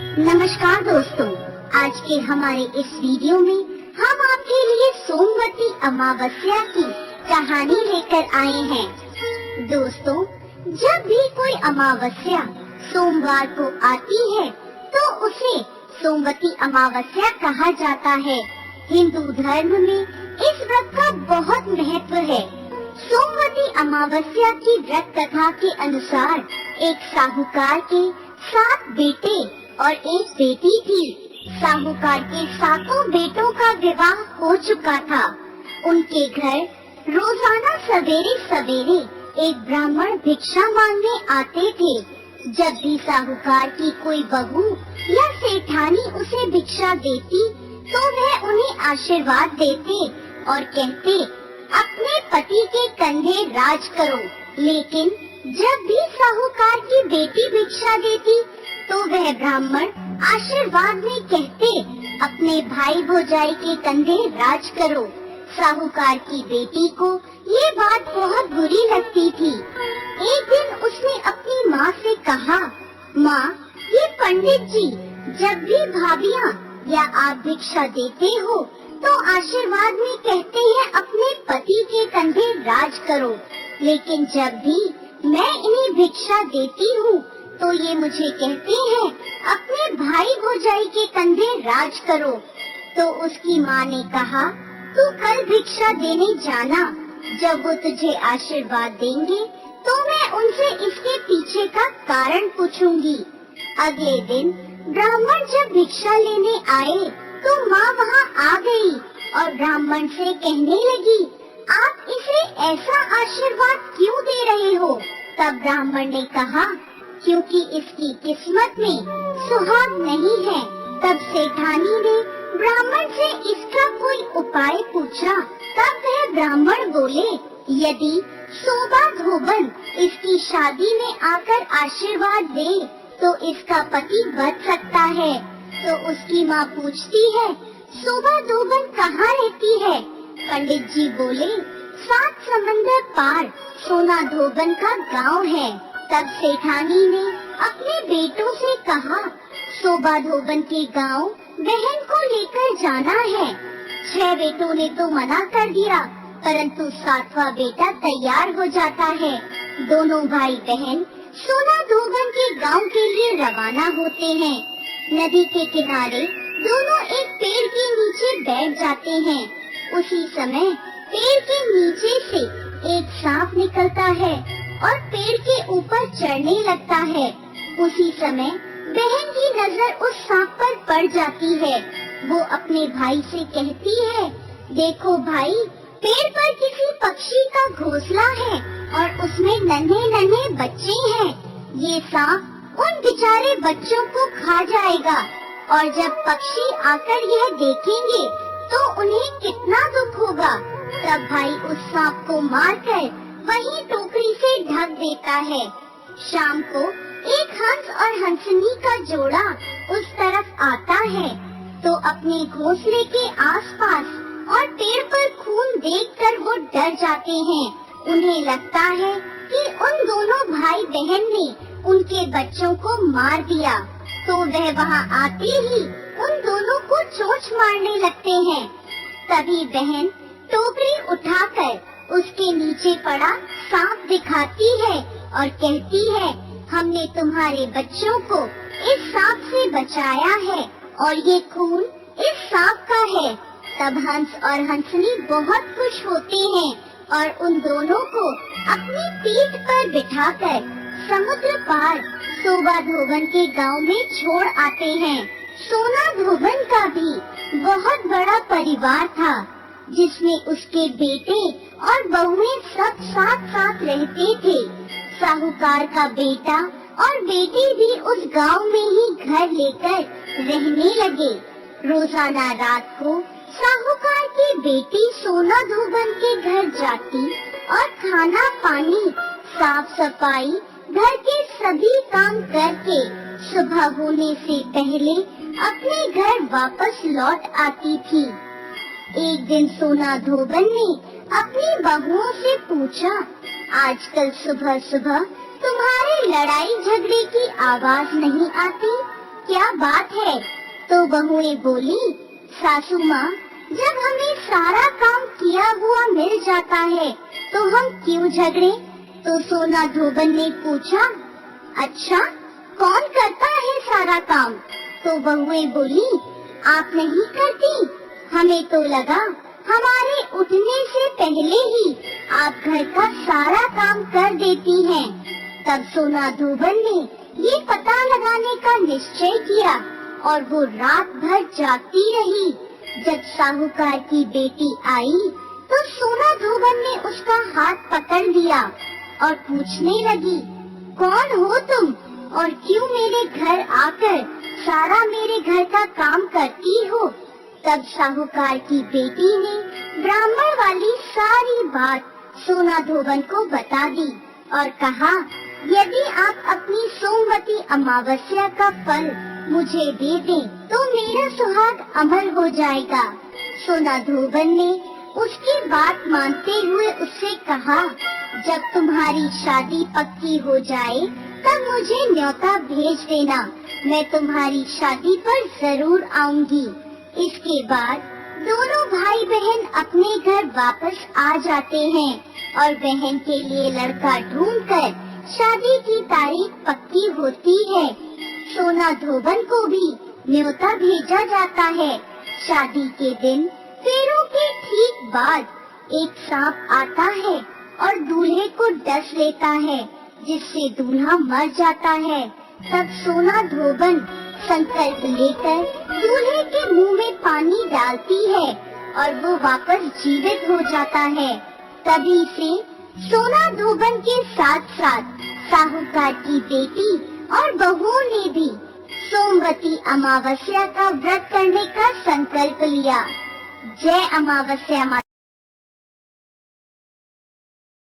नमस्कार दोस्तों, आज के हमारे इस वीडियो में हम आपके लिए सोमवती अमावस्या की कहानी लेकर आए हैं। दोस्तों, जब भी कोई अमावस्या सोमवार को आती है तो उसे सोमवती अमावस्या कहा जाता है। हिंदू धर्म में इस व्रत का बहुत महत्व है। सोमवती अमावस्या की व्रत कथा के अनुसार एक साहूकार के 7 बेटे और एक बेटी थी। साहूकार के 7 बेटों का विवाह हो चुका था। उनके घर रोजाना सवेरे सवेरे एक ब्राह्मण भिक्षा मांगने आते थे। जब भी साहूकार की कोई बहू या सेठानी उसे भिक्षा देती तो वह उन्हें आशीर्वाद देते और कहते, अपने पति के कंधे राज करो। लेकिन जब भी साहूकार की बेटी भिक्षा देती तो वह ब्राह्मण आशीर्वाद में कहते, अपने भाई भौजाई के कंधे राज करो। साहूकार की बेटी को ये बात बहुत बुरी लगती थी। एक दिन उसने अपनी माँ से कहा, माँ, ये पंडित जी जब भी भाभियाँ या आप भिक्षा देते हो तो आशीर्वाद में कहते हैं अपने पति के कंधे राज करो, लेकिन जब भी मैं इन्हें भिक्षा देती हूँ तो ये मुझे कहते हैं अपने भाई भौजाई के कंधे राज करो। तो उसकी माँ ने कहा, तू कल भिक्षा देने जाना, जब वो तुझे आशीर्वाद देंगे तो मैं उनसे इसके पीछे का कारण पूछूंगी। अगले दिन ब्राह्मण जब भिक्षा लेने आए तो माँ वहाँ आ गई और ब्राह्मण से कहने लगी, आप इसे ऐसा आशीर्वाद क्यों दे रहे हो? तब ब्राह्मण ने कहा, क्योंकि इसकी किस्मत में सुहाग नहीं है। तब सेठानी ने ब्राह्मण से इसका कोई उपाय पूछा। तब वह ब्राह्मण बोले, यदि शोभा धोबन इसकी शादी में आकर आशीर्वाद दे तो इसका पति बच सकता है। तो उसकी माँ पूछती है, शोभा धोबन कहाँ रहती है? पंडित जी बोले, 7 समंदर पार सोना धोबन का गांव है। तब सेठानी ने अपने बेटों से कहा, शोभा धोबन के गांव बहन को लेकर जाना है। 6 बेटों ने तो मना कर दिया, परंतु 7वां बेटा तैयार हो जाता है। दोनों भाई बहन सोना धोबन के गांव के लिए रवाना होते हैं। नदी के किनारे दोनों एक पेड़ के नीचे बैठ जाते हैं। उसी समय पेड़ के नीचे से एक सांप निकलता है और पेड़ के ऊपर चढ़ने लगता है। उसी समय बहन की नजर उस सांप पर पड़ जाती है। वो अपने भाई से कहती है, देखो भाई, पेड़ पर किसी पक्षी का घोंसला है और उसमें नन्हे नन्हे बच्चे हैं। ये सांप उन बेचारे बच्चों को खा जाएगा और जब पक्षी आकर यह देखेंगे तो उन्हें कितना दुख होगा। तब भाई उस सांप को मारकर वही टोकरी से ढक देता है। शाम को एक हंस और हंसनी का जोड़ा उस तरफ आता है तो अपने घोंसले के आसपास और पेड़ पर खून देखकर वो डर जाते हैं। उन्हें लगता है कि उन दोनों भाई बहन ने उनके बच्चों को मार दिया। तो वह वहाँ आते ही उन दोनों को चोंच मारने लगते हैं। तभी बहन टोकरी उठाकर उसके नीचे पड़ा सांप दिखाती है और कहती है, हमने तुम्हारे बच्चों को इस सांप से बचाया है और ये खून इस सांप का है। तब हंस और हंसनी बहुत खुश होते हैं और उन दोनों को अपनी पीठ पर बिठाकर समुद्र पार शोभा धोबन के गांव में छोड़ आते हैं। सोना धोबन का भी बहुत बड़ा परिवार था, जिसमें उसके बेटे और बहुएं सब साथ साथ रहते थे। साहूकार का बेटा और बेटी भी उस गांव में ही घर लेकर रहने लगे। रोजाना रात को साहूकार की बेटी सोना धोबन के घर जाती और खाना पानी, साफ सफाई, घर के सभी काम करके सुबह होने से पहले अपने घर वापस लौट आती थी। एक दिन सोना धोबन ने अपनी बहुओं से पूछा, आजकल सुबह सुबह तुम्हारे लड़ाई झगड़े की आवाज नहीं आती, क्या बात है? तो बहुएं बोली, सासू माँ, जब हमें सारा काम किया हुआ मिल जाता है तो हम क्यों झगड़े? तो सोना धोबन ने पूछा, अच्छा कौन करता है सारा काम? तो बहुएं बोली, आप नहीं करती? हमें तो लगा हमारे उठने से पहले ही आप घर का सारा काम कर देती हैं। तब सोना धोबन ने ये पता लगाने का निश्चय किया और वो रात भर जागती रही। जब साहूकार की बेटी आई तो सोना धोबन ने उसका हाथ पकड़ लिया और पूछने लगी, कौन हो तुम और क्यों मेरे घर आकर सारा मेरे घर का काम करती हो? तब साहूकार की बेटी ने ब्राह्मण वाली सारी बात सोना धोबन को बता दी और कहा, यदि आप अपनी सोमवती अमावस्या का फल मुझे दे दें तो मेरा सुहाग अमर हो जाएगा। सोना धोबन ने उसकी बात मानते हुए उससे कहा, जब तुम्हारी शादी पक्की हो जाए तब मुझे न्योता भेज देना, मैं तुम्हारी शादी पर जरूर आऊंगी। इसके बाद दोनों भाई बहन अपने घर वापस आ जाते हैं और बहन के लिए लड़का ढूंढकर शादी की तारीख पक्की होती है। सोना धोबन को भी न्योता भेजा जाता है। शादी के दिन फेरों के ठीक बाद एक सांप आता है और दूल्हे को डस लेता है, जिससे दूल्हा मर जाता है। तब सोना धोबन संकल्प लेकर दूल्हे के मुंह में पानी डालती है और वो वापस जीवित हो जाता है। तभी से सोना धोबन के साथ साथ साहूकार की बेटी और बहुओं ने भी सोमवती अमावस्या का व्रत करने का संकल्प लिया। जय अमावस्या।